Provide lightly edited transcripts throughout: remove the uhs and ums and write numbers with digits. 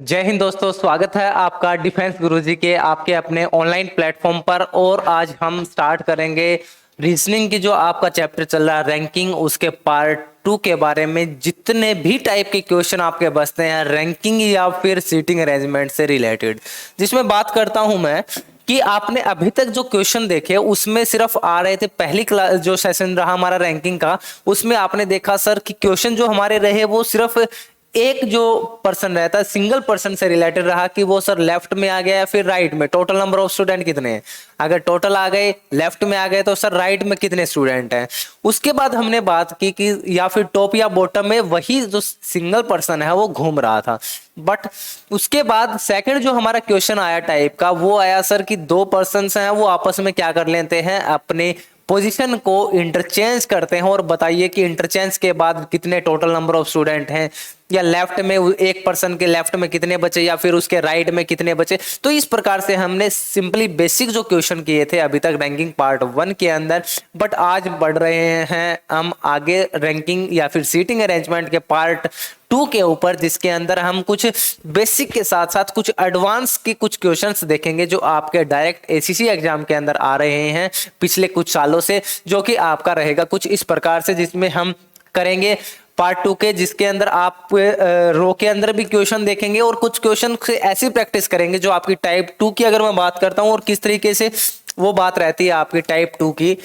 जय हिंद दोस्तों, स्वागत है आपका डिफेंस गुरुजी के आपके अपने ऑनलाइन प्लेटफॉर्म पर। और आज हम स्टार्ट करेंगे रीजनिंग की जो आपका चैप्टर चल रहा है रैंकिंग, उसके पार्ट 2 के बारे में। जितने भी टाइप के क्वेश्चन आपके बचते हैं रैंकिंग या फिर सीटिंग अरेंजमेंट से रिलेटेड, जिसमें बात करता हूं मैं कि आपने अभी तक जो क्वेश्चन देखे उसमें सिर्फ आ रहे थे। पहली क्लास जो सेशन रहा हमारा रैंकिंग का, उसमें आपने देखा सर कि क्वेश्चन जो हमारे रहे वो सिर्फ एक जो पर्सन रहता है सिंगल पर्सन से रिलेटेड रहा कि वो सर लेफ्ट में आ गया या फिर राइट में, टोटल नंबर ऑफ स्टूडेंट कितने हैं। अगर टोटल आ गए लेफ्ट में आ गए तो सर राइट में कितने स्टूडेंट हैं। उसके बाद हमने बात की कि या फिर टॉप या बॉटम में वही जो सिंगल पर्सन है वो घूम रहा था। बट उसके बाद सेकंड जो हमारा क्वेश्चन आया टाइप का, वो आया सर कि दो पर्सन हैं वो आपस में क्या कर लेते हैं, अपने पोजीशन को इंटरचेंज करते हैं। और बताइए कि इंटरचेंज के बाद कितने टोटल नंबर ऑफ स्टूडेंट हैं, या लेफ्ट में एक पर्सन के लेफ्ट में कितने बचे या फिर उसके राइट में कितने बचे। तो इस प्रकार से हमने सिंपली बेसिक जो क्वेश्चन किए थे अभी तक रैंकिंग पार्ट 1 के अंदर। बट आज बढ़ रहे हैं हम आगे रैंकिंग या फिर सीटिंग अरेंजमेंट के पार्ट 2 के ऊपर, जिसके अंदर हम कुछ बेसिक के साथ साथ कुछ एडवांस के कुछ क्वेश्चंस देखेंगे जो आपके डायरेक्ट एसीसी एग्जाम के अंदर आ रहे हैं पिछले कुछ सालों से, जो कि आपका रहेगा कुछ इस प्रकार से, जिसमें हम करेंगे पार्ट 2 के, जिसके अंदर आप रो के अंदर भी क्वेश्चन देखेंगे और कुछ क्वेश्चन से ऐसी प्रैक्टिस करेंगे जो आपकी टाइप 2 की अगर मैं बात करता हूं, और किस तरीके से वो बात रहती है आपकी टाइप 2 की,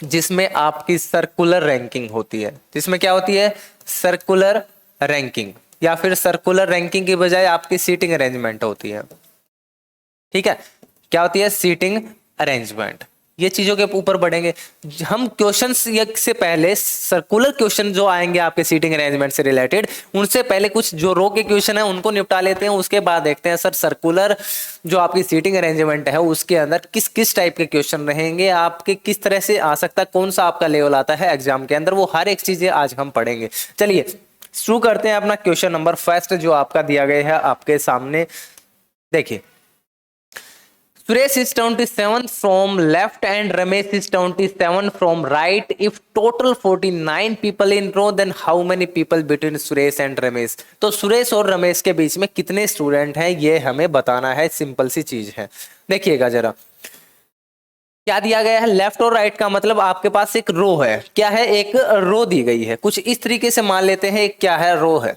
जिसमें आपकी सर्कुलर रैंकिंग होती है। जिसमें क्या होती है, सर्कुलर रैंकिंग, या फिर सर्कुलर रैंकिंग की बजाय आपकी सीटिंग अरेंजमेंट होती है। ठीक है, क्या होती है, सीटिंग अरेंजमेंट। ये चीजों के ऊपर बढ़ेंगे हम। क्वेश्चंस से पहले सर्कुलर क्वेश्चन जो आएंगे आपके सीटिंग अरेंजमेंट से रिलेटेड, उनसे पहले कुछ जो रो के क्वेश्चन है उनको निपटा लेते हैं। उसके बाद देखते हैं सर सर्कुलर जो आपकी सीटिंग अरेंजमेंट है उसके अंदर किस किस टाइप के क्वेश्चन रहेंगे, आपके किस तरह से आ सकता है, कौन सा आपका लेवल आता है एग्जाम के अंदर, वो हर एक चीजें आज हम पढ़ेंगे। चलिए शुरू करते हैं अपना क्वेश्चन नंबर फर्स्ट जो आपका दिया गया है आपके सामने। देखिए, Suresh is 27 from left and Ramesh is 27 from right. If total 49 people in row, then how many people between Suresh and Ramesh? तो सुरेश और रमेश के बीच में कितने स्टूडेंट हैं ये हमें बताना है। सिंपल सी चीज है। देखिएगा जरा क्या दिया गया है, लेफ्ट और राइट का मतलब आपके पास एक रो है। क्या है, एक रो दी गई है। कुछ इस तरीके से मान लेते हैं क्या है, रो है।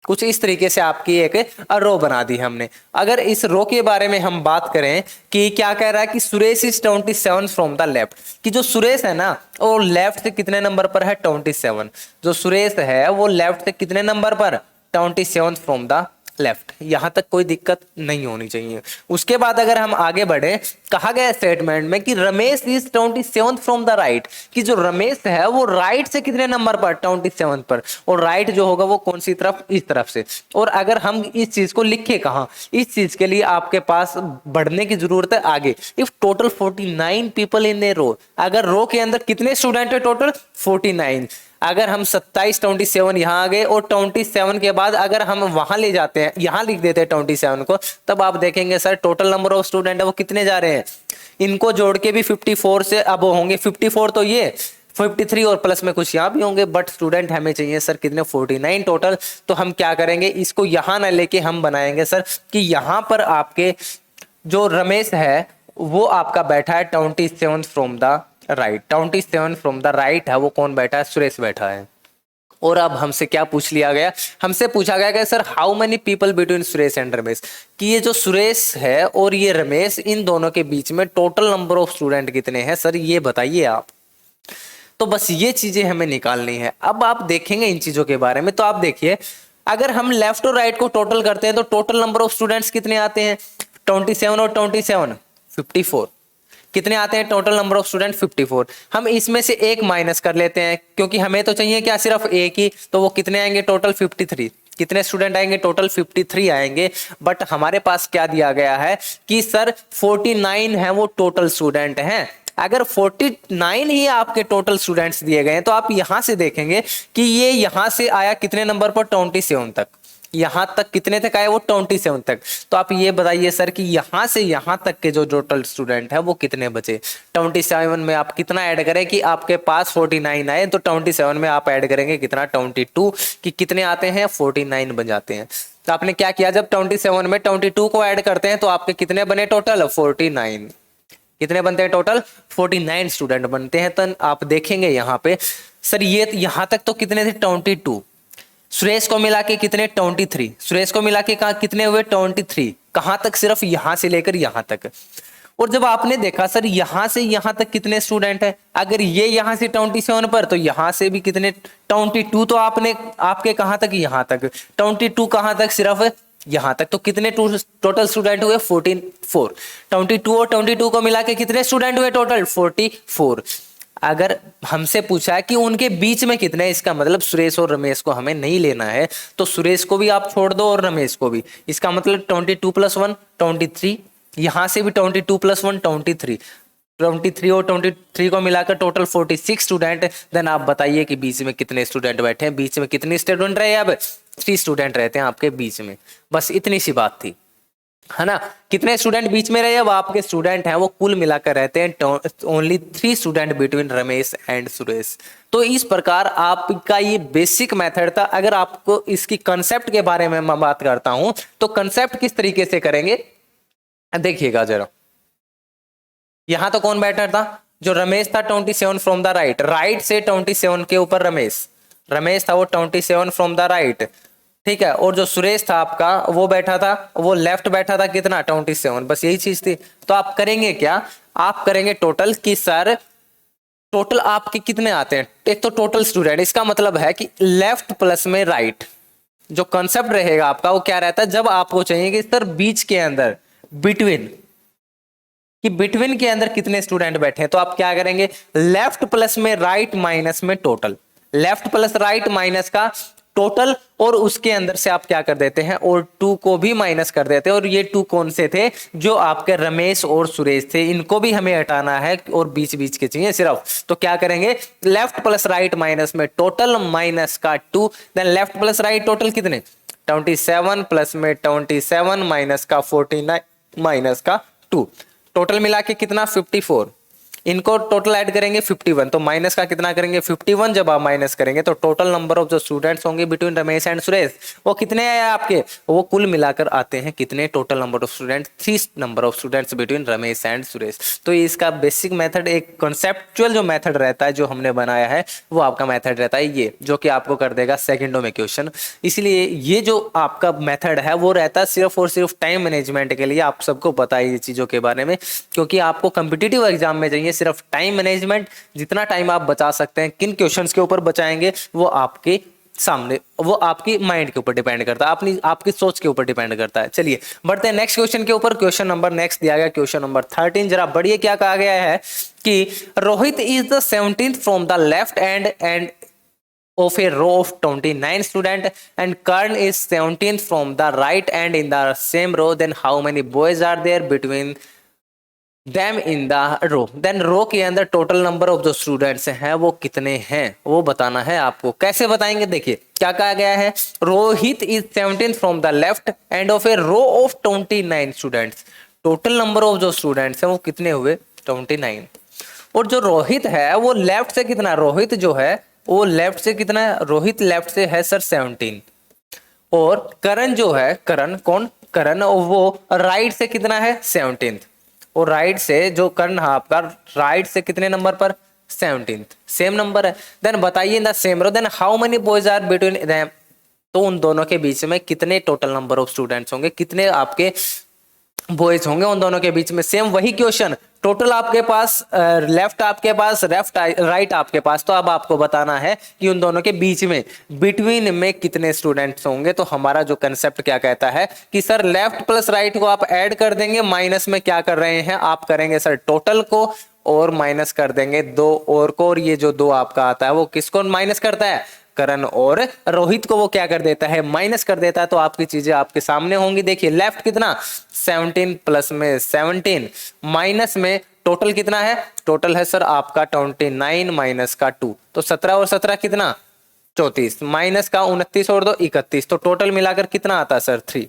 कुछ इस तरीके से आपकी एक रो बना दी हमने। अगर इस रो के बारे में हम बात करें कि क्या कह रहा है कि Suresh is 27 from the left, कि जो सुरेश है ना वो लेफ्ट से कितने नंबर पर है, 27। जो सुरेश है वो लेफ्ट से कितने नंबर पर, 27 फ्रॉम द लेफ्ट। यहां तक कोई दिक्कत नहीं होनी चाहिए। उसके बाद अगर हम आगे बढ़े, कहा गया स्टेटमेंट में कि Ramesh is 27 from the right, कि जो रमेश है वो राइट से कितने नंबर पर, 27 पर। और राइट जो होगा वो कौन सी तरफ, इस तरफ से। और अगर हम इस चीज को लिखे कहां, इस चीज के लिए आपके पास बढ़ने की जरूरत है आगे। इफ टोटल 49 पीपल इन ए रो, अगर रो के अंदर कितने स्टूडेंट है, टोटल 49। अगर हम 27 27 यहाँ आ गए और 27 के बाद अगर हम वहां ले जाते हैं, यहाँ लिख देते हैं 27 को, तब आप देखेंगे sir total number of student है वो कितने जा रहे हैं। इनको जोड़ के भी 54 से अब होंगे 54, तो ये 53 और प्लस में कुछ यहाँ भी होंगे। बट स्टूडेंट हमें चाहिए सर कितने, 49 टोटल। तो हम क्या करेंगे, इसको यहाँ ना लेके हम बनाएंगे सर कि यहाँ पर आपके जो रमेश है वो आपका बैठा है 27 from the right. 27 from the right है वो कौन बैठा है, सुरेश बैठा है। और अब हमसे क्या पूछ लिया गया, हमसे पूछा गया कि sir how many people between Suresh and Ramesh, कि ये जो सुरेश है और ये रमेश, इन दोनों के बीच में टोटल नंबर ऑफ स्टूडेंट कितने हैं सर, ये बताइए आप। तो बस ये चीजें हमें निकालनी है। अब आप देखेंगे इन चीजों के बारे में, तो आप देखिए अगर हम लेफ्ट और राइट को टोटल करते हैं तो टोटल नंबर ऑफ स्टूडेंट्स कितने आते हैं, 27 और 27 54। कितने आते हैं टोटल नंबर ऑफ स्टूडेंट, 54। हम इसमें से एक माइनस कर लेते हैं क्योंकि हमें तो चाहिए क्या, सिर्फ एक ही। तो वो कितने आएंगे, टोटल 53। कितने स्टूडेंट आएंगे, टोटल 53 आएंगे। बट हमारे पास क्या दिया गया है कि सर 49 है वो टोटल स्टूडेंट हैं। अगर 49 ही आपके टोटल स्टूडेंट्स दिए गए हैं तो आप यहां से देखेंगे कि ये यहां से आया कितने नंबर पर, 27 तक। यहां तक कितने तक आए, वो 27 तक। तो आप ये बताइए सर कि यहां से यहां तक के जो टोटल स्टूडेंट है वो कितने बचे। 27 में आप कितना ऐड करें कि आपके पास 49 आए, तो 27 में आप ऐड करेंगे कितना, 22, कि कितने आते हैं, 49 बन जाते हैं। तो आपने क्या किया, जब 27 में 22 को ऐड करते हैं तो आपके कितने बने टोटल, 49। कितने बनते हैं टोटल, 49 स्टूडेंट बनते हैं। तो आप देखेंगे यहाँ पे सर ये यहाँ तक तो कितने थे 22, सुरेश को मिला के कितने 23, सुरेश को मिला के कहा कितने हुए 23, कहां तक, सिर्फ यहां से लेकर यहां तक। और जब आपने देखा सर यहां से यहां तक कितने स्टूडेंट है, अगर ये यहां से 27 पर तो यहां से भी कितने 22, तो आपने आपके कहां तक, यहां तक 22, कहां तक, सिर्फ यहां तक। तो कितने टोटल स्टूडेंट हुए 44, 22 और 22 को मिला के कितने स्टूडेंट हुए टोटल 44। अगर हमसे पूछा है कि उनके बीच में कितने, इसका मतलब सुरेश और रमेश को हमें नहीं लेना है, तो सुरेश को भी आप छोड़ दो और रमेश को भी। इसका मतलब 22 + 1 23, यहां से भी 22 + 1 23, 23 और 23 को मिलाकर टोटल 46 स्टूडेंट। देन आप बताइए कि बीच में कितने स्टूडेंट बैठे हैं, बीच में कितने स्टूडेंट रहे, अब 3 स्टूडेंट रहते हैं आपके बीच में। बस इतनी सी बात थी, है ना। कितने स्टूडेंट बीच में रहे, अब आपके स्टूडेंट हैं वो कुल मिलाकर रहते हैं only 3 student between Ramesh and Suresh. तो इस प्रकार आपका ये बेसिक मेथड था। अगर आपको इसकी कंसेप्ट के बारे में मैं बात करता हूं तो कंसेप्ट किस तरीके से करेंगे देखिएगा जरा। यहां तो कौन बैठा था, जो रमेश था 27 फ्रॉम द राइट, राइट से 27 के ऊपर रमेश, रमेश था वो 27 फ्रॉम द राइट, ठीक है। और जो सुरेश था आपका वो बैठा था, वो लेफ्ट बैठा था कितना 27, बस यही चीज थी। तो आप करेंगे क्या, आप करेंगे टोटल कि सर टोटल आपके कितने आते हैं, एक तो टोटल स्टूडेंट, इसका मतलब है कि लेफ्ट प्लस में राइट, जो कंसेप्ट रहेगा आपका वो क्या रहता है, जब आपको चाहिए कि सर बीच के अंदर बिटवीन, कि बिटवीन के अंदर कितने स्टूडेंट बैठे हैं, तो आप क्या करेंगे लेफ्ट प्लस में राइट माइनस में total, left plus right minus का टोटल, और उसके अंदर से आप क्या कर देते हैं और 2 को भी माइनस कर देते हैं। और ये 2 कौन से थे, जो आपके रमेश और सुरेश थे, इनको भी हमें हटाना है और बीच बीच के चाहिए सिर्फ। तो क्या करेंगे लेफ्ट प्लस राइट माइनस में टोटल माइनस का 2, then left plus right total कितने 27 प्लस में 27 माइनस का 49 माइनस का 2, टोटल मिला के कितना 54, इनको टोटल ऐड करेंगे 51, तो माइनस का कितना करेंगे 51। जब आप माइनस करेंगे तो टोटल नंबर ऑफ जो स्टूडेंट्स होंगे बिटवीन रमेश एंड सुरेश वो कितने आए आपके, वो कुल मिलाकर आते हैं कितने, total number of student 3 number of students between Ramesh and Suresh. तो इसका बेसिक मेथड, एक कॉन्सेप्चुअल जो मेथड रहता है जो हमने बनाया है वो आपका मेथड रहता है ये, जो कि आपको कर देगा सेकंडों में क्वेश्चन। इसलिए ये जो आपका मेथड है वो रहता है सिर्फ और सिर्फ टाइम मैनेजमेंट के लिए। आप सबको पता है ये चीजों के बारे में, क्योंकि आपको कॉम्पिटिटिव एग्जाम में चाहिए सिर्फ टाइम मैनेजमेंट। जितना टाइम आप बचा सकते हैं, किन क्वेश्चंस के ऊपर बचाएंगे वो आपके सामने, वो आपकी माइंड के ऊपर डिपेंड करता है, अपनी आपकी सोच के ऊपर डिपेंड करता है। चलिए बढ़ते हैं नेक्स्ट क्वेश्चन के ऊपर। क्वेश्चन नंबर नेक्स्ट दिया गया क्वेश्चन नंबर 13, जरा बढ़िए क्या कहा गया है कि Rohit is the 17th from the left and of a row of 29 student and Karan is 17th from the right and in the same row, then how many boys are there between them in the row, then row के अंदर total number of जो students हैं वो कितने हैं वो बताना है आपको। कैसे बताएंगे देखिए क्या कहा गया है, Rohit is 17th from the left and of a row of 29 students, total number of जो students हैं वो कितने हुए 29, और जो रोहित है वो लेफ्ट से कितना, रोहित जो है वो लेफ्ट से कितना है, रोहित लेफ्ट से है सर 17, और करण जो है, करण कौन, करण वो राइट से कितना है 17th, और राइट से जो करण है आपका राइट से कितने नंबर पर 17th, सेम नंबर है। देन बताइए in the same row, then how many boys are between them, तो उन दोनों के बीच में कितने टोटल नंबर ऑफ स्टूडेंट्स होंगे, कितने आपके बॉयज होंगे उन दोनों के बीच में। सेम वही क्वेश्चन, टोटल आपके पास लेफ्ट आपके पास लेफ्ट राइट आपके पास, तो अब आपको बताना है कि उन दोनों के बीच में बिटवीन में कितने स्टूडेंट्स होंगे। तो हमारा जो कंसेप्ट क्या कहता है कि सर लेफ्ट प्लस राइट को आप ऐड कर देंगे, माइनस में क्या कर रहे हैं आप करेंगे सर टोटल को और माइनस कर देंगे 2 और को, और ये जो 2 आपका आता है वो किसको माइनस करता है, करण और रोहित को वो क्या कर देता है माइनस कर देता है। तो आपकी चीजें आपके सामने होंगी। देखिए लेफ्ट कितना 17 प्लस में 17 माइनस में टोटल कितना है, टोटल है सर आपका 29 माइनस का 2, तो 17 और 17 कितना 34, माइनस का 29 और 2 31, तो टोटल मिलाकर कितना आता है सर 3।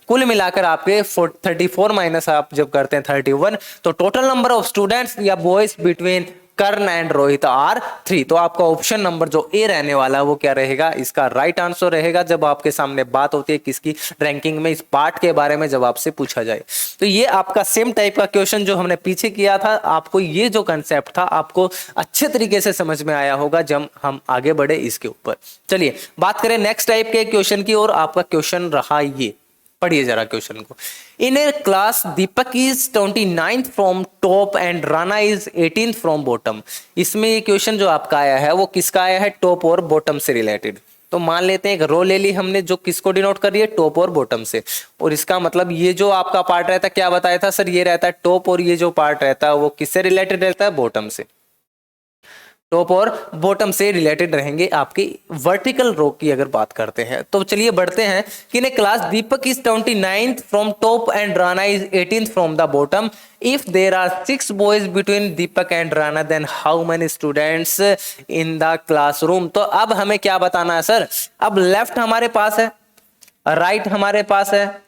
कुल मिलाकर आपके 34 माइनस आप जब करते हैं 31, तो टोटल नंबर ऑफ स्टूडेंट्स या boys between Karan and Rohit are 3। तो आपका ऑप्शन नंबर जो ए रहने वाला है वो क्या रहेगा, इसका राइट आंसर रहेगा जब आपके सामने बात होती है किसकी, रैंकिंग में, इस पार्ट के बारे में जब आपसे पूछा जाए। तो ये आपका सेम टाइप का क्वेश्चन जो हमने पीछे किया था, आपको ये जो कंसेप्ट था आपको अच्छे तरीके से समझ में आया होगा जब हम आगे बढ़े इसके ऊपर। चलिए बात करें नेक्स्ट टाइप के क्वेश्चन की, और आपका क्वेश्चन रहा ये, पढ़िए जरा क्वेश्चन को। In a class Deepak is 29th from top and Rana is 18th from bottom. इसमें ये क्वेश्चन जो आपका आया है वो किसका आया है, टॉप और बॉटम से रिलेटेड। तो मान लेते हैं एक रो ले ली हमने जो किसको डिनोट कर रही है, टॉप और बॉटम से, और इसका मतलब ये जो आपका पार्ट रहता है क्या बताया था सर, ये रहता है टॉप, और ये जो पार्ट रहता है वो किससे रिलेटेड रहता है, बॉटम से। टॉप और बॉटम से रिलेटेड रहेंगे आपकी वर्टिकल रो की अगर बात करते हैं। तो चलिए बढ़ते हैं कि in class Deepak is 29th from top and Rana is 18th from the bottom. If there are 6 boys between Deepak and Rana then how many students in the classroom. तो अब हमें क्या बताना है सर, अब लेफ्ट हमारे पास है, राइट हमारे पास है,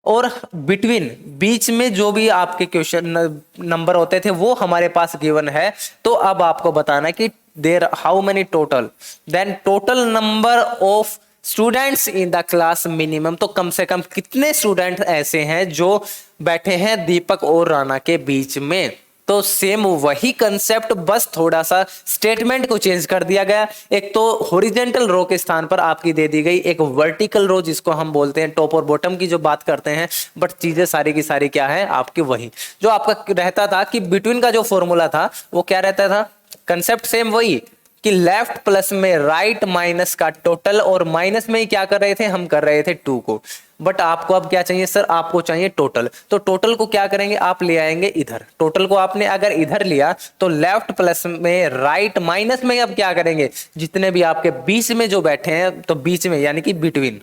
और बिटवीन बीच में जो भी आपके क्वेश्चन नंबर होते थे वो हमारे पास गिवन है। तो अब आपको बताना है कि there how many total, then total number of students in the class minimum. तो कम से कम कितने स्टूडेंट ऐसे हैं जो बैठे हैं दीपक और राणा के बीच में। तो सेम वही कंसेप्ट, बस थोड़ा सा स्टेटमेंट को चेंज कर दिया गया। एक तो हॉरिजॉन्टल रो के स्थान पर आपकी दे दी गई एक वर्टिकल रो जिसको हम बोलते हैं टॉप और बॉटम की जो बात करते हैं, बट चीजें सारी की सारी क्या है आपकी वही जो आपका रहता था कि बिटवीन का जो फॉर्मूला था वो क्या रहता था, कंसेप्ट सेम वही कि लेफ्ट प्लस में राइट माइनस का टोटल, और माइनस में ही क्या कर रहे थे, हम कर रहे थे 2 को। बट आपको अब क्या चाहिए सर, आपको चाहिए टोटल। तो टोटल को क्या करेंगे, आप ले आएंगे इधर। टोटल को आपने अगर इधर लिया तो लेफ्ट प्लस में राइट माइनस में अब क्या करेंगे, जितने भी आपके बीच में जो बैठे हैं तो बीच में यानी कि बिटवीन,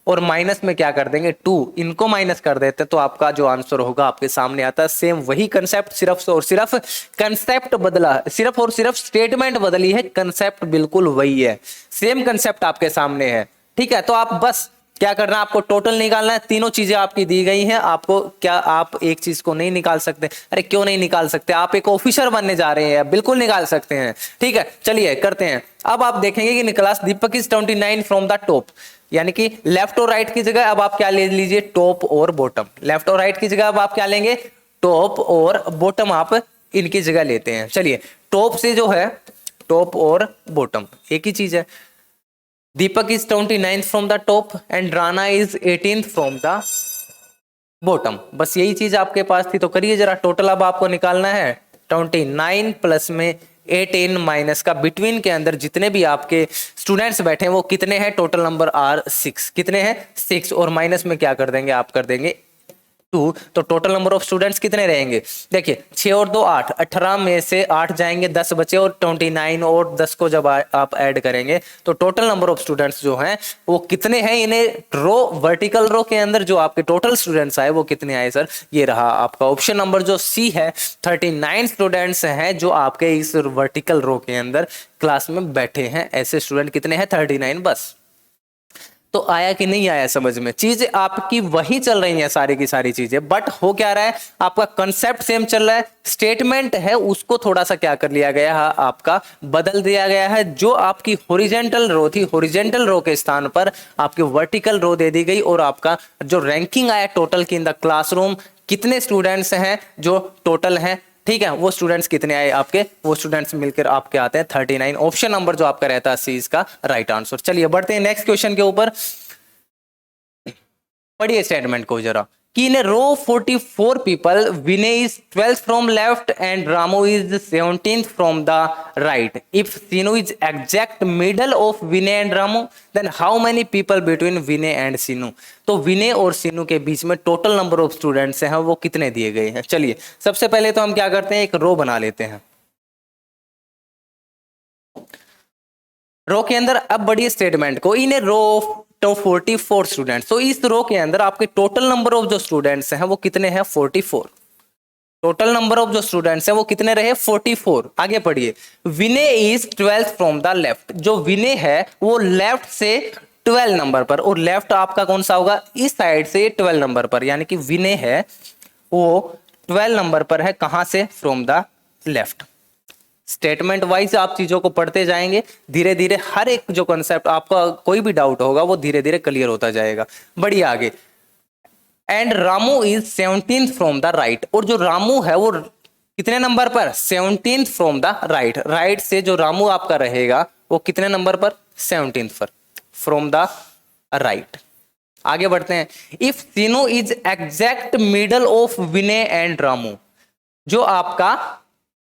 और माइनस में क्या कर देंगे 2, इनको माइनस कर देते तो आपका जो आंसर होगा आपके सामने आता है। सेम वही कंसेप्ट, सिर्फ और सिर्फ कंसेप्ट बदला, सिर्फ और सिर्फ स्टेटमेंट बदली है, कंसेप्ट बिल्कुल वही है, सेम कंसेप्ट आपके सामने है। ठीक है, तो आप बस क्या करना है, आपको टोटल निकालना है। तीनों चीजें आपकी दी गई हैं, आपको क्या, आप एक चीज को नहीं निकाल सकते, अरे क्यों नहीं निकाल सकते, आप एक ऑफिसर बनने जा रहे हैं, बिल्कुल निकाल सकते हैं। ठीक है, चलिए करते हैं। अब आप देखेंगे कि Nicklas Deepak is 29 from the top, यानी कि लेफ्ट और राइट की जगह अब आप क्या ले लीजिए, टॉप और बॉटम। लेफ्ट और राइट की जगह अब आप क्या लेंगे, टॉप और बॉटम, आप इनकी जगह लेते हैं। चलिए टॉप से जो है, टॉप और बॉटम एक ही चीज है। Deepak is 29th from the top and Rana is 18th from the bottom, बस यही चीज आपके पास थी। तो करिए जरा, टोटल अब आपको निकालना है 29 प्लस में 18 माइनस का बिटवीन के अंदर जितने भी आपके स्टूडेंट्स बैठे हैं वो कितने हैं, टोटल नंबर आर 6, कितने हैं 6, और माइनस में क्या कर देंगे, आप कर देंगे 2। तो टोटल नंबर ऑफ स्टूडेंट्स कितने रहेंगे, देखिए 6 और 2 8, 18 में से 8 जाएंगे, 10 बचे, और 29 और 10 को जब आप ऐड करेंगे तो टोटल नंबर ऑफ स्टूडेंट्स जो हैं वो कितने हैं, इन्हें रो वर्टिकल रो के अंदर जो आपके टोटल स्टूडेंट्स आए वो कितने आए सर, ये रहा आपका ऑप्शन नंबर जो सी है, 39 स्टूडेंट्स हैं जो आपके इस वर्टिकल रो के अंदर क्लास में बैठे हैं। ऐसे स्टूडेंट कितने हैं, 39 बस। तो आया कि नहीं आया समझ में, चीजें आपकी वही चल रही हैं सारी की सारी चीजें, बट हो क्या रहा है, आपका कंसेप्ट सेम चल रहा है, स्टेटमेंट है उसको थोड़ा सा क्या कर लिया गया है, आपका बदल दिया गया है। जो आपकी हॉरिजॉन्टल रो थी, हॉरिजॉन्टल रो के स्थान पर आपकी वर्टिकल रो दे दी गई, और आपका जो रैंकिंग आया टोटल की इन द क्लासरूम, कितने स्टूडेंट्स हैं जो टोटल हैं, ठीक है, वो स्टूडेंट्स कितने आए आपके, वो स्टूडेंट्स मिलकर आपके आते हैं 39। ऑप्शन नंबर जो आपका रहता है सी इसका राइट आंसर। चलिए बढ़ते हैं नेक्स्ट क्वेश्चन के ऊपर, पढ़िए स्टेटमेंट को जरा, कि in row 44 people Vinay is 12th from left and Ramu is 17th from the right. If Seenu is exact middle of Vinay and Ramu then how many people between Vinay and Seenu. तो विनय और सीनू के बीच में टोटल नंबर ऑफ स्टूडेंट्स हैं वो कितने दिए गए हैं। चलिए सबसे पहले तो हम क्या करते हैं, एक रो बना लेते हैं। रो के अंदर अब बढ़िए स्टेटमेंट को, इन ए रो तो 44 स्टूडेंट्स, तो इस रो के अंदर आपके टोटल नंबर ऑफ जो स्टूडेंट्स हैं वो कितने हैं, 44। टोटल नंबर ऑफ जो स्टूडेंट्स हैं वो कितने रहे, 44। आगे पढ़िए, Vinay is 12th from the left, जो विनय है वो लेफ्ट से 12 नंबर पर, और लेफ्ट आपका कौन सा होगा, इस साइड से 12 नंबर पर, यानी कि विनय है वो 12 नंबर पर है, कहां से, from the left. Statement wise आप चीजों को पढ़ते जाएंगे, धीरे धीरे हर एक जो कॉन्सेप्ट आपका कोई भी डाउट होगा वो धीरे धीरे क्लियर होता जाएगा। बढ़िए आगे। And Ramu is 17th from the right, और जो रामू है वो कितने नंबर पर, 17th from the right, right से जो रामू आपका रहेगा वो कितने नंबर पर, 17th पर, फ्रॉम द राइट। आगे बढ़ते हैं। If Seenu is exact middle of Vinay and Ramu, जो आपका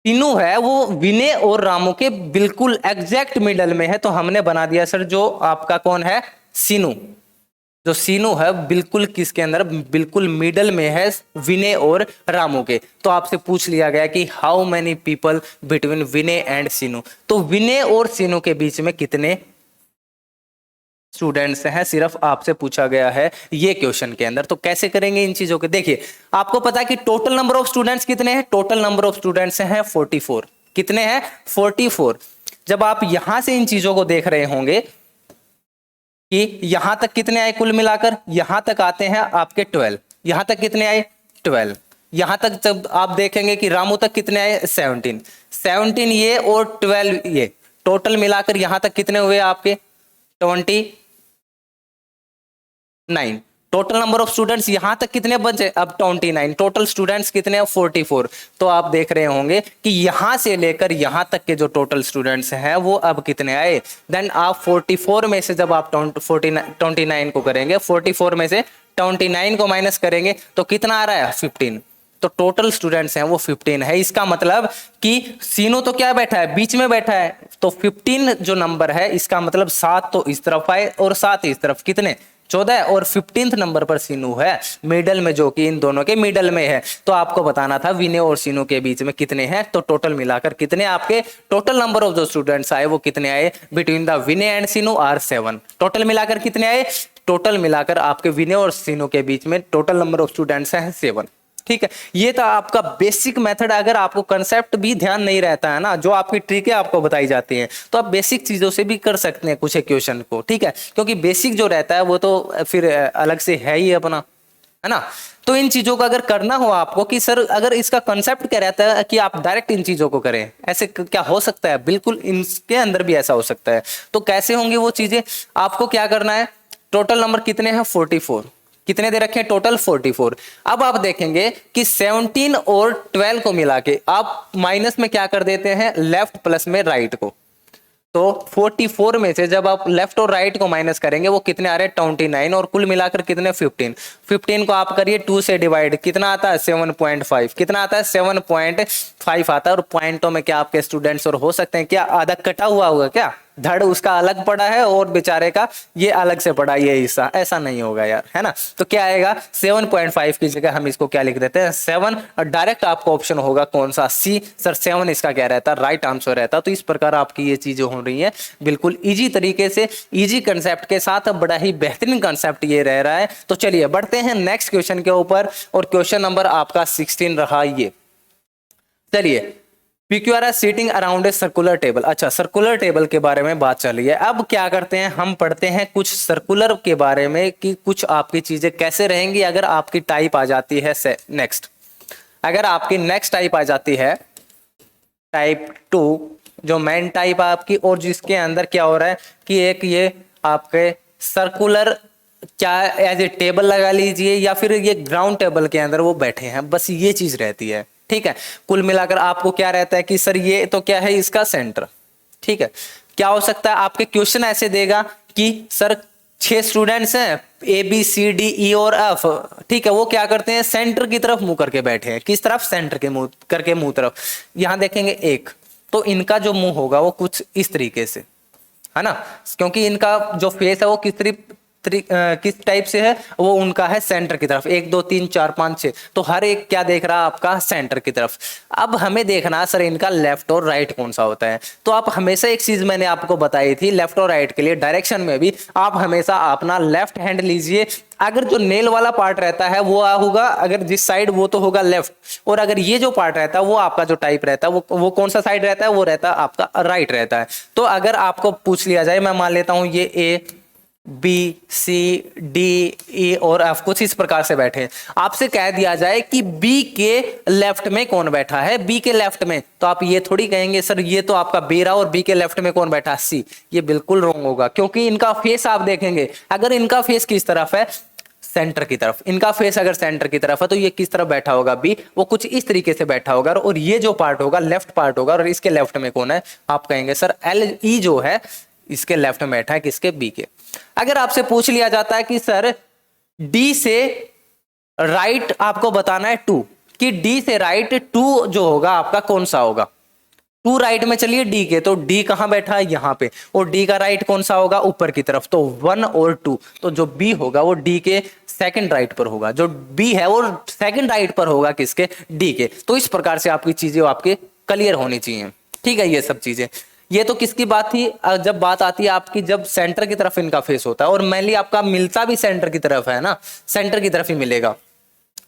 तीनों है वो विनय और रामू के बिल्कुल एग्जैक्ट मिडल में है, तो हमने बना दिया सर जो आपका कौन है, सीनू। जो सीनू है बिल्कुल किसके अंदर, बिल्कुल मिडल में है विनय और रामू के। तो आपसे पूछ लिया गया कि how many people between Vinay and Seenu, तो विनय और सीनू के बीच में कितने स्टूडेंट्स हैं, सिर्फ आपसे पूछा गया है ये क्वेश्चन के अंदर। तो कैसे करेंगे इन चीजों के, देखिए आपको पता है कि टोटल नंबर ऑफ स्टूडेंट्स कितने हैं, टोटल नंबर ऑफ स्टूडेंट्स हैं 44। कितने हैं, 44। जब आप यहां से इन चीजों को देख रहे होंगे कि यहां तक कितने आए कुल मिलाकर, यहां तक आते हैं आपके 12, यहां तक कितने आए 12, यहां तक जब आप देखेंगे कि रामू तक कितने आए 17 ये और 12 ये, टोटल मिलाकर यहां तक कितने हुए आपके 29। टोटल नंबर ऑफ स्टूडेंट्स यहां तक कितने बचे, अब 29, टोटल स्टूडेंट्स कितने हैं 44। तो आप देख रहे होंगे कि यहां से लेकर यहां तक के जो टोटल स्टूडेंट्स हैं वो अब कितने आए, देन आप 44 में से जब आप 29 को करेंगे, 44 में से 29 को माइनस करेंगे तो कितना आ रहा है 15। तो टोटल स्टूडेंट्स हैं वो 15 है। इसका मतलब कि सीनो तो क्या बैठा है, बीच में बैठा है, तो 15 जो नंबर है इसका मतलब 7 तो इस तरफ आए और 7 इस तरफ, कितने 14, और 15th नंबर पर सीनू है मिडल में, जो कि इन दोनों के मिडल में है। तो आपको बताना था विनय और सीनू के बीच में कितने हैं, तो टोटल मिलाकर कितने आपके टोटल नंबर ऑफ जो स्टूडेंट्स आए वो कितने आए between the Vinay and Seenu are 7। Total मिलाकर कितने आए, टोटल मिलाकर आपके विनय और सीनू के बीच में टोटल नंबर ऑफ स्टूडेंट्स हैं 7। ठीक है, ये था आपका बेसिक मेथड। अगर आपको कंसेप्ट भी ध्यान नहीं रहता है ना, जो आपकी ट्रिकें आपको बताई जाती हैं, तो आप बेसिक चीजों से भी कर सकते हैं कुछ क्वेश्चन को। ठीक है, क्योंकि बेसिक जो रहता है वो तो फिर अलग से है ही अपना, है ना। तो इन चीजों का अगर करना हो आपको कि सर अगर इसका कंसेप्ट क्या रहता है कि आप डायरेक्ट इन चीजों को करें, ऐसे क्या हो सकता है, बिल्कुल इनके अंदर भी ऐसा हो सकता है। तो कैसे होंगी वो चीजें, आपको क्या करना है, टोटल नंबर कितने हैं 44, कितने दे रखे हैं टोटल 44। अब आप देखेंगे कि 17 और 12 को मिला के आप माइनस में क्या कर देते हैं, लेफ्ट प्लस में राइट को। तो 44 में से जब आप लेफ्ट और राइट को माइनस करेंगे वो कितने आ रहे हैं 29, और कुल मिलाकर कितने 15 को आप करिए 2 से डिवाइड, कितना आता है 7.5, कितना आता है 7.5 आता है। और पॉइंटों में क्या आपके स्टूडेंट्स और हो सकते हैं क्या आधा कटा हुआ होगा, क्या धड़ उसका अलग पड़ा है और बेचारे का ये अलग से पड़ा ये हिस्सा, ऐसा नहीं होगा यार, है ना। तो क्या आएगा 7.5 की जगह हम इसको क्या लिख देते हैं 7, और डायरेक्ट आपको ऑप्शन होगा कौन सा, सी। सर 7 इसका क्या रहता है, राइट आंसर रहता। तो इस प्रकार आपकी ये चीजें हो रही है बिल्कुल इजी तरीके से, इजी कंसेप्ट के साथ, बड़ा ही बेहतरीन कंसेप्ट ये रह रहा है। तो चलिए बढ़ते हैं नेक्स्ट क्वेश्चन के ऊपर, और क्वेश्चन नंबर आपका 16 रहा ये। चलिए, PQR seating around a circular table. अच्छा, सर्कुलर टेबल के बारे में बात चली है। अब क्या करते हैं, हम पढ़ते हैं कुछ सर्कुलर के बारे में कि कुछ आपकी चीजें कैसे रहेंगी अगर आपकी टाइप आ जाती है नेक्स्ट। अगर आपकी नेक्स्ट टाइप आ जाती है टाइप 2, जो मेन टाइप आपकी, और जिसके अंदर क्या हो रहा है कि एक ये आपके सर्कुलर क्या एज ए टेबल लगा लीजिए, या फिर ये ग्राउंड टेबल के अंदर वो बैठे हैं, बस ये चीज रहती है। ठीक है, कुल मिलाकर आपको क्या रहता है कि सर ये तो क्या है इसका सेंटर। ठीक है, क्या हो सकता है आपके क्वेश्चन ऐसे देगा कि सर 6 स्टूडेंट्स हैं ABCDE और F। ठीक है, वो क्या करते हैं सेंटर की तरफ मुंह करके बैठे हैं, किस तरफ, सेंटर के मुंह करके मुंह तरफ। यहां देखेंगे एक, तो इनका जो मुंह होगा वो कुछ इस तरीके से, है ना, क्योंकि इनका जो फेस है वो किस टाइप से है, वो उनका है सेंटर की तरफ। 1 2 3 4 5 6, तो हर एक क्या देख रहा है आपका सेंटर की तरफ। अब हमें देखना है सर इनका लेफ्ट और राइट कौन सा होता है। तो आप हमेशा एक चीज मैंने आपको बताई थी, लेफ्ट और राइट के लिए डायरेक्शन में भी आप हमेशा अपना लेफ्ट हैंड लीजिए। अगर जो नेल वाला पार्ट रहता है वो होगा अगर जिस साइड, वो तो होगा लेफ्ट, और अगर ये जो पार्ट रहता है वो आपका जो टाइप रहता है वो कौन सा साइड रहता है, वो रहता है आपका राइट रहता है। तो अगर आपको पूछ लिया जाए, मैं मान लेता हूं ये A बी, सी, डी, ई और एफ कुछ इस प्रकार से बैठे हैं। आपसे कह दिया जाए कि बी के लेफ्ट में कौन बैठा है, बी के लेफ्ट में, तो आप ये थोड़ी कहेंगे सर ये तो आपका बी रहा और बी के लेफ्ट में कौन बैठा है, सी। ये बिल्कुल रॉन्ग होगा, क्योंकि इनका फेस आप देखेंगे, अगर इनका फेस किस तरफ है, सेंटर की तरफ, इनका फेस अगर सेंटर की तरफ है तो ये किस तरफ बैठा होगा, बी, वो कुछ इस तरीके से बैठा होगा, और ये जो पार्ट होगा लेफ्ट पार्ट होगा, और इसके लेफ्ट में कौन है, आप कहेंगे सर एल, ई जो है इसके लेफ्ट में बैठा है, किसके, बी के। अगर आपसे पूछ लिया जाता है कि सर डी से राइट आपको बताना है 2, कि डी से राइट 2 जो होगा आपका कौन सा होगा, 2 राइट में चलिए डी के, तो डी कहां बैठा है, यहां पे, और डी का राइट कौन सा होगा, ऊपर की तरफ, तो 1 और 2, तो जो बी होगा वो डी के सेकंड राइट पर होगा, जो बी है वो सेकंड राइट पर होगा किसके, डी के। तो इस प्रकार से आपकी चीजें आपके क्लियर होनी चाहिए, ठीक है। ये सब चीजें, ये तो किसकी बात थी, जब बात आती है आपकी जब सेंटर की तरफ इनका फेस होता है, और मेनली आपका मिलता भी सेंटर की तरफ है ना, सेंटर की तरफ ही मिलेगा।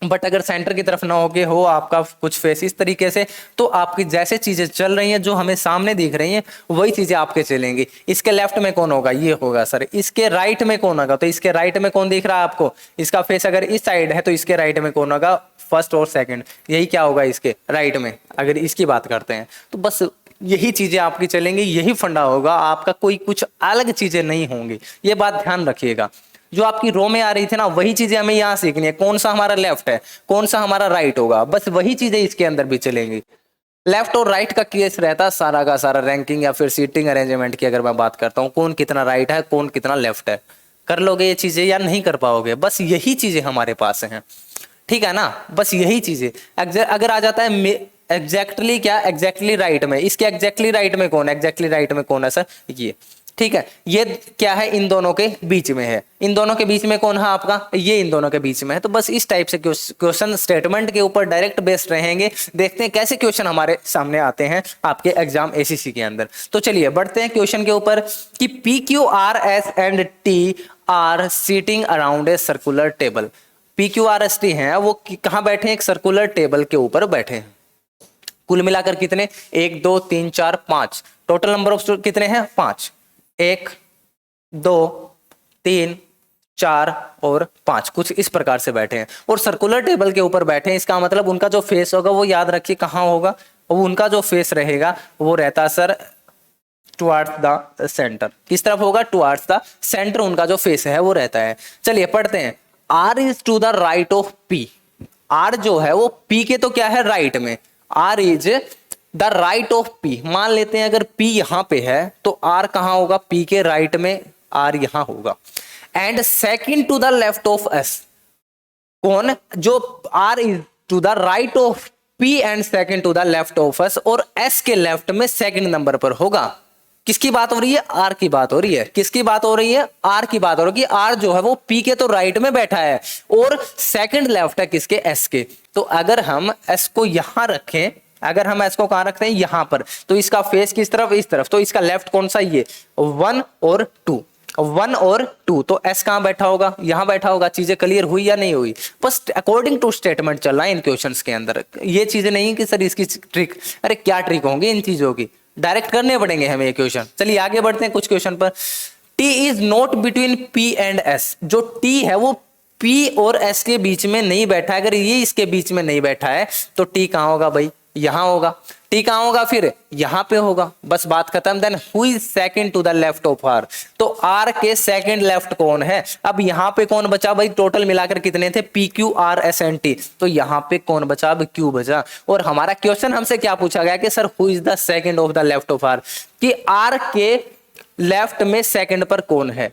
बट अगर सेंटर की तरफ ना होके हो आपका कुछ फेस इस तरीके से, तो आपकी जैसे चीजें चल रही हैं जो हमें सामने दिख रही हैं वही चीजें आपके चलेंगी। इसके लेफ्ट में कौन होगा, ये होगा सर, इसके राइट में कौन होगा, तो इसके राइट में कौन दिख रहा है आपको, इसका फेस अगर इस साइड है तो इसके राइट में कौन होगा, फर्स्ट और सेकंड, यही क्या होगा इसके राइट में, अगर इसकी बात करते हैं तो बस यही चीजें आपकी चलेंगी, यही फंडा होगा आपका, कोई कुछ अलग चीजें नहीं होंगी, ये बात ध्यान रखिएगा। जो आपकी रो में आ रही थी ना वही चीजें हमें यहाँ सीखनी है, कौन सा हमारा लेफ्ट है, कौन सा हमारा राइट होगा, बस वही चीजें इसके अंदर भी चलेंगी। लेफ्ट और राइट का केस रहता सारा का सारा, रैंकिंग या फिर सीटिंग अरेंजमेंट की अगर मैं बात करता हूँ, कौन कितना राइट है कौन कितना लेफ्ट है, कर लोगे ये चीजें या नहीं कर पाओगे, बस यही चीजें हमारे पास हैं, ठीक है ना, बस यही चीजें। अगर आ जाता है एग्जैक्टली क्या, एग्जैक्टली राइट में, इसके एग्जैक्टली राइट में कौन है, एग्जैक्टली राइट में कौन है सर, ये, ठीक है। ये क्या है, इन दोनों के बीच में है, इन दोनों के बीच में कौन है आपका, ये इन दोनों के बीच में है। तो बस इस टाइप से क्वेश्चन स्टेटमेंट के ऊपर डायरेक्ट बेस्ड रहेंगे, देखते हैं कैसे क्वेश्चन हमारे सामने आते हैं आपके एग्जाम एसीसी के अंदर। तो चलिए बढ़ते हैं क्वेश्चन के ऊपर, कि P Q R S and T are seating around a circular table. P Q R S T है वो कहाँ बैठे हैं, एक सर्कुलर टेबल के ऊपर बैठे हैं। कुल मिलाकर कितने, 1 2 3 4 5, टोटल नंबर ऑफ कितने हैं, 5, 1 2 3 4 और 5, कुछ इस प्रकार से बैठे हैं और सर्कुलर टेबल के ऊपर बैठे हैं। इसका मतलब उनका जो फेस होगा वो याद रखिए कहाँ होगा, और उनका जो फेस रहेगा वो रहता सर टुवार्ड्स द सेंटर। किस तरफ होगा, टुवार्ड्स द सेंटर उनका जो फेस है वो रहता है। चलिए पढ़ते हैं, R is to the right of P. R जो है वो पी के तो क्या है, राइट में, R is the right of P. मान लेते हैं अगर पी यहां पे है तो आर कहां होगा, पी के राइट में, आर यहां होगा। And second to the left of S, कौन, जो R is to the right of P and second to the left of S, और एस के लेफ्ट में सेकंड नंबर पर होगा। किसकी बात हो रही है, आर की बात हो रही है। किसकी बात हो रही है, आर की बात हो रही है। आर जो है वो पी के तो राइट में बैठा है और सेकंड लेफ्ट है किसके, एस के। तो अगर हम एस को यहां रखें, अगर हम एस को कहां रखते हैं, यहां पर, तो इसका फेस किस तरफ, इस तरफ, तो इसका लेफ्ट कौन सा, ये 1 और 2, 1 और 2, तो एस कहां बैठा होगा, यहां बैठा होगा। चीजें क्लियर हुई या नहीं हुई, बस अकॉर्डिंग टू स्टेटमेंट चल रहा है इन क्वेश्चंस के अंदर। ये चीजें नहीं कि सर इसकी ट्रिक, अरे क्या ट्रिक होंगी इन चीजों की, डायरेक्ट करने पड़ेंगे हमें ये क्वेश्चन। चलिए आगे बढ़ते हैं कुछ क्वेश्चन पर। T is not between P and S, जो टी है वो पी और एस के बीच में नहीं बैठा है। अगर ये इसके बीच में नहीं बैठा है तो टी कहां होगा भाई, यहां होगा। टी कहां होगा, फिर यहां पे होगा, बस बात खत्म। Then who is second to the left of R, तो आर के सेकंड लेफ्ट कौन है। अब यहां पे कौन बचा भाई, टोटल मिलाकर कितने थे, P Q R S and T, तो यहां पे कौन बचा, अब क्यू बचा। और हमारा क्वेश्चन हमसे क्या पूछा गया कि sir who is the second of the left of R, कि आर के लेफ्ट में सेकंड पर कौन है,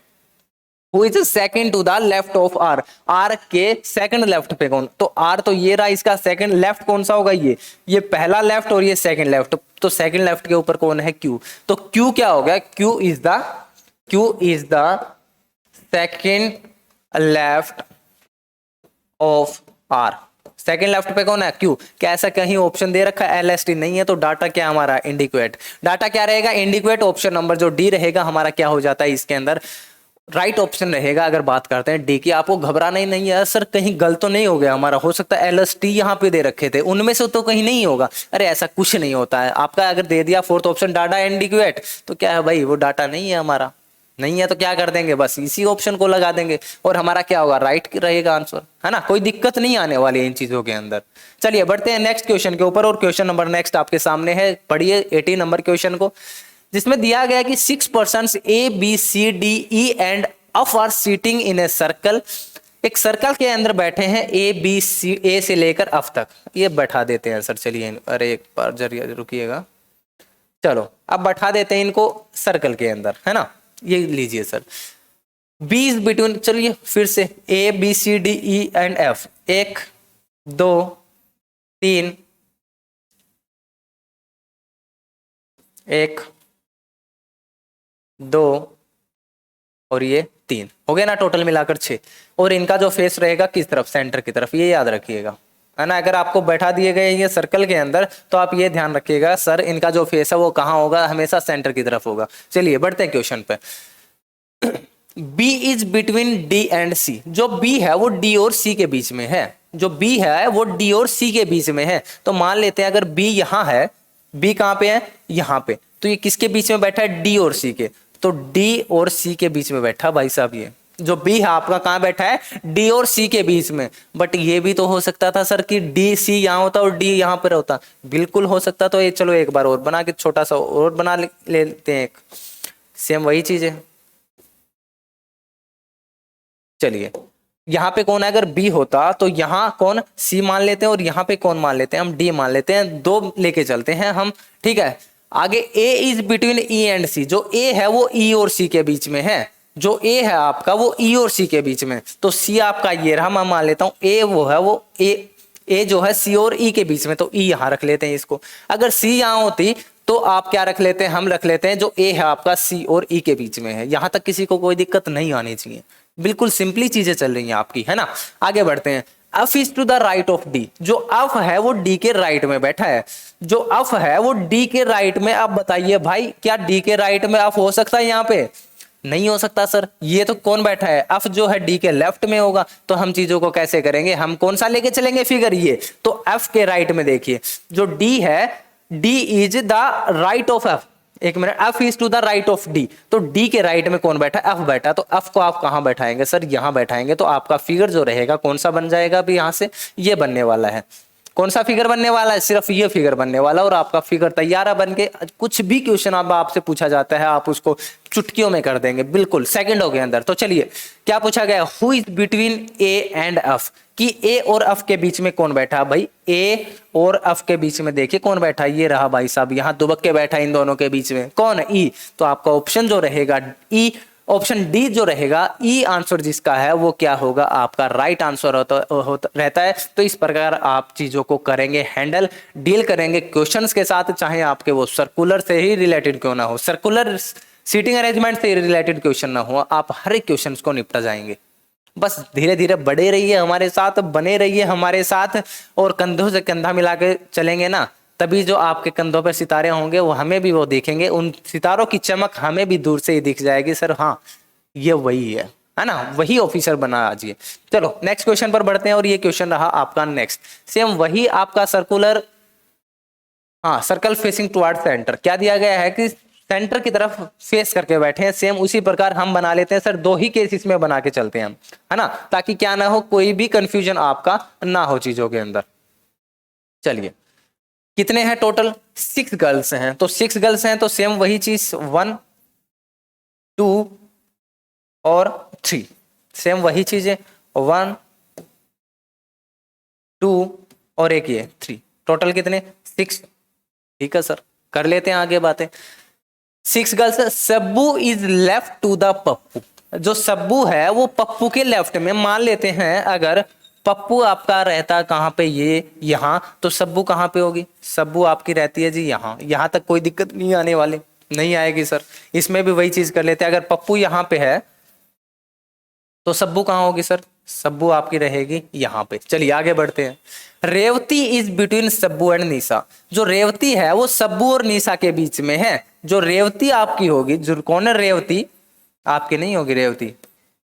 Who is second to the left of R, R के सेकंड लेफ्ट पे कौन, तो R तो ये रहा, इसका सेकंड लेफ्ट कौन सा होगा, ये पहला लेफ्ट और ये सेकंड लेफ्ट, तो सेकंड लेफ्ट के ऊपर कौन है, Q। तो Q क्या हो गया, Q is the second left of R। Second left पे कौन है, Q। क्या ऐसा कहीं ऑप्शन दे रखा है, LST नहीं है, तो डाटा क्या हमारा, इंडिकेट। डाटा क्या रहेगा, इंडिकेट। ऑप्शन नंबर जो डी रहेगा हमारा क्या हो जाता है, इसके अंदर राइट ऑप्शन रहेगा। अगर बात करते हैं डी की, आपको घबराना ही नहीं है, सर कहीं गलत तो नहीं हो गया हमारा, हो सकता है LST यहाँ पे दे रखे थे, उनमें से तो कहीं नहीं होगा। अरे ऐसा कुछ नहीं होता है, आपका अगर दे दिया फोर्थ ऑप्शन डाटा इंडिकेट, तो क्या है भाई, वो डाटा नहीं है हमारा, नहीं है तो क्या कर देंगे, बस इसी ऑप्शन को लगा देंगे और हमारा क्या होगा, राइट रहेगा आंसर, है ना। कोई दिक्कत नहीं आने वाली है इन चीजों के अंदर। चलिए बढ़ते हैं नेक्स्ट क्वेश्चन के ऊपर, और क्वेश्चन नंबर नेक्स्ट आपके सामने है, पढ़िए 18 नंबर क्वेश्चन को, जिसमें दिया गया कि 6 persons A B C D E and F are seating in a circle. एक सर्कल के अंदर बैठे हैं ए बी सी, ए से लेकर एफ तक। ये बैठा देते हैं सर, चलिए अरे एक बार जरिए रुकिएगा, चलो अब बैठा देते हैं इनको सर्कल के अंदर, है ना। ये लीजिए सर, बी इज बिटवीन, चलिए फिर से A B C D E and F, 1 2 3, 1 2 और ये 3 हो गया ना, टोटल मिलाकर 6। और इनका जो फेस रहेगा किस तरफ, सेंटर की तरफ, ये याद रखिएगा, है ना। अगर आपको बैठा दिए गए ये सर्कल के अंदर तो आप ये ध्यान रखिएगा सर, इनका जो फेस है वो कहाँ होगा, हमेशा सेंटर की तरफ होगा। चलिए बढ़ते हैं क्वेश्चन पे। B is between D and C, जो B है वो D और C के बीच में है, जो B है वो D और C के बीच में है। तो मान लेते हैं अगर B यहाँ है, B कहाँ पे है, यहाँ पे, तो ये किसके बीच में बैठा है, D और C के, तो D और C के बीच में बैठा भाई साहब। ये जो B है आपका कहाँ बैठा है, D और C के बीच में। बट ये भी तो हो सकता था सर कि D C यहाँ होता और D यहाँ पर होता, बिल्कुल हो सकता। तो ये चलो एक बार और बना के छोटा सा और बना लेते हैं, एक सेम वही चीज है। चलिए यहाँ पे कौन है, अगर B होता तो यहाँ कौन C मान लेते हैं और यहाँ पे कौन मान लेते हैं, हम D मान लेते हैं, 2 लेके चलते हैं हम, ठीक है। आगे A is between E and C, जो A है वो E और C के बीच में है, जो A है आपका वो E और C के बीच में, तो C आपका ये रहा, मैं मान लेता हूँ A वो है वो A जो है C और E के बीच में, तो E यहाँ रख लेते हैं इसको। अगर C यहाँ होती तो आप क्या रख लेते हैं, हम रख लेते हैं जो A है आपका C और E के बीच में है। यहाँ तक किसी को कोई दिक्कत नहीं आनी चाहिए, बिल्कुल सिंपली चीजें चल रही हैं आपकी, है ना। आगे बढ़ते हैं। F is to the right of D, जो F है वो D के राइट में बैठा है, जो F है वो D के राइट में। अब बताइए भाई क्या D के राइट में F हो सकता है, यहाँ पे नहीं हो सकता सर। ये तो कौन बैठा है, F जो है D के लेफ्ट में होगा। तो हम चीजों को कैसे करेंगे, हम कौन सा लेके चलेंगे फिगर, ये तो F के राइट में देखिए जो D है, D is the right of F, एक minute, F is to the right of D, तो D के राइट में कौन बैठा है, F बैठा। तो F को आप कहां बैठाएंगे सर, यहां बैठाएंगे। तो आपका फिगर जो रहेगा कौन सा बन जाएगा, अभी यहां से ये बनने वाला है। कौन सा फिगर बनने वाला है, सिर्फ ये फिगर बनने वाला, और आपका फिगर तैयार है बन के। कुछ भी क्वेश्चन अब आपसे पूछा जाता है आप उसको चुटकियों में कर देंगे, बिल्कुल सेकंडों के अंदर। तो चलिए क्या पूछा गया, who is between A and F, कि A और F के बीच में कौन बैठा भाई, A और F के बीच में देखिए कौन बैठा, ये रहा भाई साहब, यहाँ दुबक के बैठा इन दोनों के बीच में, कौन है, E। तो आपका ऑप्शन जो रहेगा E, ऑप्शन डी जो रहेगा, ई आंसर जिसका है वो क्या होगा, आपका राइट आंसर रहता है। तो इस प्रकार आप चीजों को करेंगे हैंडल, डील करेंगे क्वेश्चंस के साथ, चाहे आपके वो सर्कुलर से ही रिलेटेड क्यों ना हो, सर्कुलर सीटिंग अरेंजमेंट से रिलेटेड क्वेश्चन ना हो, आप हर एक क्वेश्चन को निपटा जाएंगे। बस धीरे धीरे बढ़े रहिए हमारे साथ, बने रहिए हमारे साथ, और कंधों से कंधा मिला के चलेंगे ना, तभी जो आपके कंधों पर सितारे होंगे वो हमें भी वो देखेंगे, उन सितारों की चमक हमें भी दूर से ही दिख जाएगी, सर हाँ ये वही है ना, वही ऑफिसर बना आज ये। चलो नेक्स्ट क्वेश्चन पर बढ़ते हैं, और ये क्वेश्चन रहा आपका नेक्स्ट, सेम वही आपका सर्कुलर, हाँ सर्कल फेसिंग टुवर्ड सेंटर, क्या दिया गया है कि सेंटर की तरफ फेस करके बैठे हैं। सेम उसी प्रकार हम बना लेते हैं सर, 2 ही केस इसमें बना के चलते हैं हम, है ना, ताकि क्या ना हो, कोई भी कंफ्यूजन आपका ना हो चीजों के अंदर। चलिए कितने हैं टोटल, 6 गर्ल्स हैं, तो 6 गर्ल्स हैं तो सेम वही चीज 1 2 और 3, सेम वही चीजें 1 2 और एक ये 3, टोटल कितने 6। ठीक है सर, कर लेते हैं आगे बातें। 6 girls, Sabbu is left to the Pappu, जो सब्बू है वो पप्पू के लेफ्ट में, मान लेते हैं अगर पप्पू आपका रहता कहाँ पे, ये यहाँ, तो सब्बू कहाँ पे होगी, सब्बू आपकी रहती है जी यहाँ, यहाँ तक कोई दिक्कत नहीं आने वाली, नहीं आएगी सर। इसमें भी वही चीज कर लेते हैं, अगर पप्पू यहाँ पे है तो सब्बू कहाँ होगी सर, सब्बू आपकी रहेगी यहाँ पे। चलिए आगे बढ़ते हैं। Revati is between Sabbu and Nisha, जो रेवती है वो सब्बू और निशा के बीच में है, जो रेवती आपकी होगी, जो कौन है रेवती, आपकी नहीं होगी रेवती,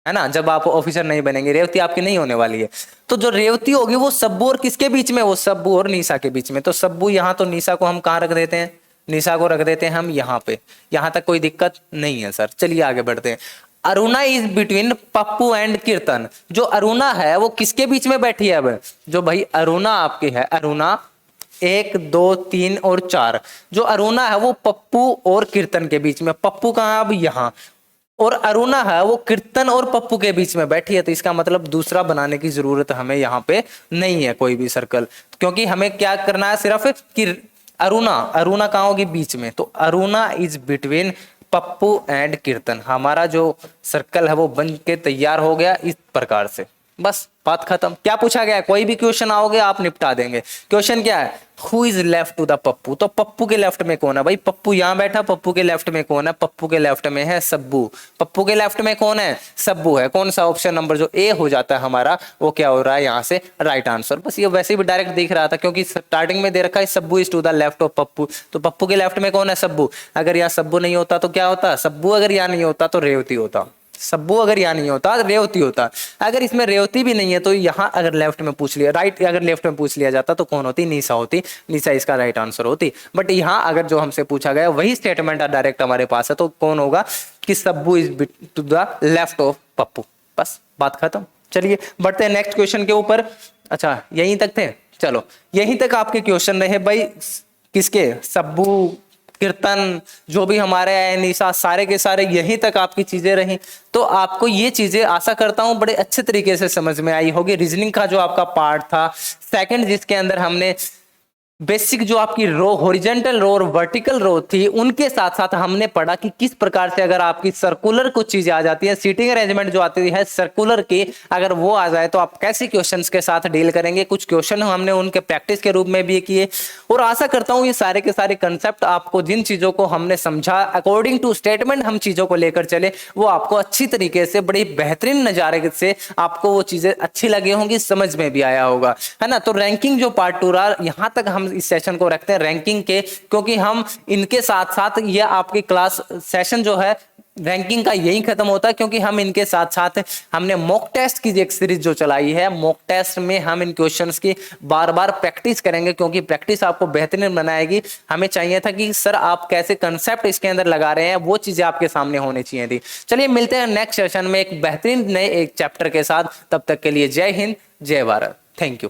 है ना, जब आप ऑफिसर नहीं बनेंगे रेवती आपकी नहीं होने वाली है। तो जो रेवती होगी वो सब्बू और किसके बीच में, वो सब्बू और निशा के बीच में। तो सब्बू यहाँ, तो निशा को हम कहाँ रख देते हैं, निशा को रख देते हैं हम यहाँ पे, यहाँ तक कोई दिक्कत नहीं है सर। चलिए आगे बढ़ते हैं। Aruna is between Pappu and कीर्तन। जो अरुणा है वो किसके बीच में बैठी है? अब जो भाई अरुणा आपकी है, अरुणा 1 2 3 और 4, जो अरुणा है वो पप्पू और कीर्तन के बीच में। पप्पू कहाँ? अब यहाँ। और अरुणा है वो कीर्तन और पप्पू के बीच में बैठी है, तो इसका मतलब दूसरा बनाने की जरूरत हमें यहाँ पे नहीं है कोई भी सर्कल, क्योंकि हमें क्या करना है सिर्फ कि अरुणा, अरुणा कहाँ होगी? बीच में। तो Aruna is between Pappu and कीर्तन। हमारा जो सर्कल है वो बन के तैयार हो गया इस प्रकार से। बस बात खत्म। क्या पूछा गया? कोई भी क्वेश्चन आओगे आप निपटा देंगे। क्वेश्चन क्या है? Who is left to the Pappu. तो पप्पू के लेफ्ट में कौन है भाई? पप्पू यहाँ बैठा, पप्पू के लेफ्ट में कौन है? पप्पू के लेफ्ट में है सब्बू। पप्पू के लेफ्ट में कौन है? सब्बू है। कौन सा ऑप्शन नंबर जो ए हो जाता है हमारा, वो क्या हो रहा है यहाँ से? Right answer. बस ये वैसे भी डायरेक्ट दिख रहा था, क्योंकि स्टार्टिंग में दे रखा है Sabbu is to the left of Pappu, तो पप्पू के लेफ्ट में कौन है? सब्बू। अगर यहाँ सब्बू नहीं होता तो क्या होता? सब्बू अगर यहाँ नहीं होता तो रेवती होता। सब्बू अगर यहाँ नहीं होता रेवती होता। अगर इसमें रेवती भी नहीं है तो यहाँ अगर लेफ्ट में पूछ लिया, राइट अगर लेफ्ट में पूछ लिया जाता तो कौन होती? निशा होती। निशा इसका राइट आंसर होती। बट यहाँ अगर जो हमसे पूछा गया वही स्टेटमेंट डायरेक्ट हमारे पास है, तो कौन होगा? कि Sabbu is to the left of Pappu. बस बात खत्म। चलिए बढ़ते हैं नेक्स्ट क्वेश्चन के ऊपर। अच्छा यहीं तक थे, चलो यहीं तक आपके क्वेश्चन रहे भाई। किसके? सब्बू, कीर्तन, जो भी हमारे हैं, निशा, सारे के सारे यहीं तक आपकी चीजें रही। तो आपको ये चीजें आशा करता हूं बड़े अच्छे तरीके से समझ में आई होगी। रीजनिंग का जो आपका पार्ट था सेकंड, जिसके अंदर हमने बेसिक जो आपकी रो, हॉरिजॉन्टल रो और वर्टिकल रो थी, उनके साथ साथ हमने पढ़ा कि किस प्रकार से अगर आपकी सर्कुलर कुछ चीजें आ जाती है, सीटिंग अरेंजमेंट जो आती है सर्कुलर की, अगर वो आ जाए तो आप कैसे क्वेश्चंस के साथ डील करेंगे। कुछ क्वेश्चन हमने उनके प्रैक्टिस के रूप में भी किए, और आशा करता हूं ये सारे के सारे कंसेप्ट आपको, जिन चीजों को हमने समझा अकॉर्डिंग टू स्टेटमेंट हम चीजों को लेकर चले, वो आपको अच्छी तरीके से बड़ी बेहतरीन नजारे से आपको वो चीजें अच्छी लगी होंगी, समझ में भी आया होगा, है ना। तो रैंकिंग जो पार्ट 2 रहा, यहां तक हम इस सेशन को रखते हैं रैंकिंग के, क्योंकि हम इनके साथ साथ ये आपकी क्लास सेशन जो है रैंकिंग का यही खत्म होता है, क्योंकि हम इनके साथ साथ हमने मॉक टेस्ट की एक सीरीज जो चलाई है, मॉक टेस्ट में हम इन क्वेश्चंस की बार बार प्रैक्टिस करेंगे, क्योंकि प्रैक्टिस आपको बेहतरीन बनाएगी। हमें चाहिए था कि सर आप कैसे कंसेप्ट इसके अंदर लगा रहे हैं, वो चीजें आपके सामने होनी चाहिए थी। चलिए मिलते हैं नेक्स्ट सेशन में एक बेहतरीन नए एक चैप्टर के साथ। तब तक के लिए जय हिंद, जय भारत, थैंक यू।